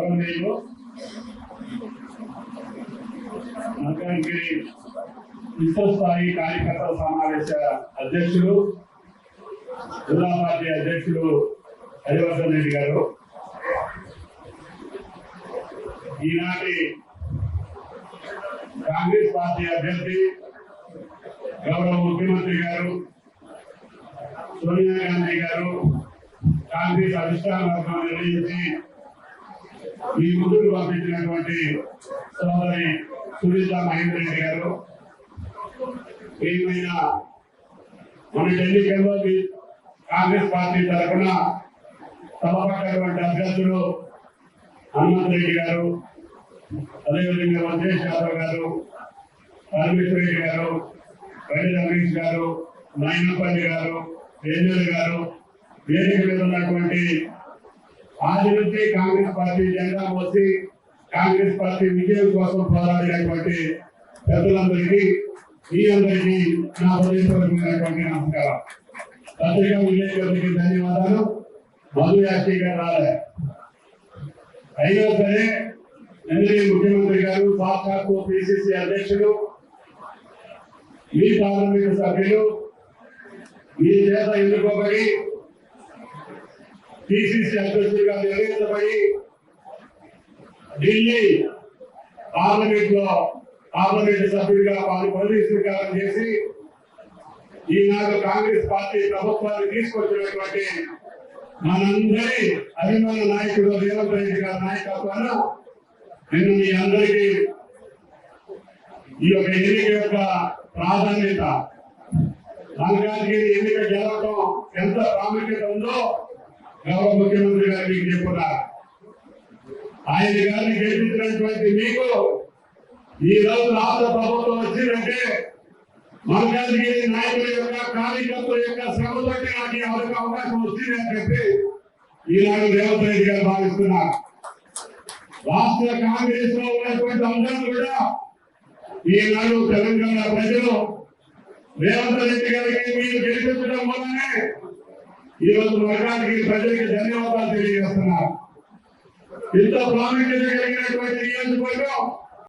గౌరవనీయులు మల్కాజ్గిరి విశ్వస్థాయి కార్యకర్తల సమావేశ అధ్యక్షులు జిల్లా పార్టీ అధ్యక్షులు హరివర్ధన్ రెడ్డి గారు, ఈనాటి కాంగ్రెస్ పార్టీ అభ్యర్థి గౌరవ ముఖ్యమంత్రి గారు సోనియా గాంధీ గారు కాంగ్రెస్ అధిష్టాన వర్గం నిర్ణయించి మీ ముందుకు పంపించినటువంటి సోదరి సునీత మహేందర్ రెడ్డి గారు, ఏమైనా మన ఎన్నికల్లో కాంగ్రెస్ పార్టీ తరఫున తలపట్టినటువంటి అభ్యర్థులు హనుమంత్ రెడ్డి గారు, అదేవిధంగా వంశేష్ యాదవ్ గారు, పరమేశ్వర రెడ్డి గారు, రెడ్డి రమేష్ గారు, నాయనపల్లి గారు, తేజల్ గారు, వేదిక మీద ఉన్నటువంటి ఆది నుంచి కాంగ్రెస్ పార్టీ జెండా మోసి కాంగ్రెస్ పార్టీ విజయం కోసం పోరాడినటువంటి పెద్దలందరికీ మీ అందరికీ నా హృదయపూర్వకమైనటువంటి నమస్కారం. పత్రికా విలేకరులకి ధన్యవాదాలు. మధు యాత్రి గారు రాలే, అయినా సరే ఎన్డీఏ ముఖ్యమంత్రి గారు, సాక్షాత్తు పిసిసి అధ్యక్షులు, మీ పార్లమెంటు సభ్యులు మీ చేత ఎన్నుకోబడి పిసిసి అధ్యక్షుడిగా నిర్ణయించబడి ఢిల్లీ పార్లమెంటు సభ్యుడిగా వారి పదవి స్వీకారం చేసి ఈనాడు కాంగ్రెస్ పార్టీ ప్రభుత్వాన్ని తీసుకొచ్చినటువంటి మనందరి అభిమాన నాయకుడు రేవంత్ రెడ్డి గారి నాయకత్వాన నేను మీ అందరికీ ఈ యొక్క ఎన్నిక యొక్క ప్రాధాన్యత, మల్కాజ్గిరి ఎన్నిక గెలవడం ఎంత ప్రాముఖ్యత ఉందో గౌరవ ముఖ్యమంత్రి గారు మీకు చెప్పున్నారు. ఆయన గారిని గెలిపించినటువంటి మీకు ఈ రోజు రాష్ట్ర ప్రభుత్వం వచ్చిందంటే మల్కాజ్గిరి నాయకుల యొక్క కార్యకర్తల యొక్క శ్రమ బట్టి నాకు అవకాశం వచ్చింది అని చెప్పి ఈనాడు రేవంత్ రెడ్డి గారు భావిస్తున్నారు. రాష్ట్ర కాంగ్రెస్ లో ఉన్నటువంటి అందరూ కూడా ఈనాడు తెలంగాణ ప్రజలు రేవంత్ రెడ్డి గారికి మీరు గెలిపించడం వల్లనే ఈ రోజు మల్కాజ్గిరి ప్రజలకు ధన్యవాదాలు తెలియజేస్తున్నారు. ఇంత ప్రాముఖ్యత కలిగినటువంటి నియోజకవర్గం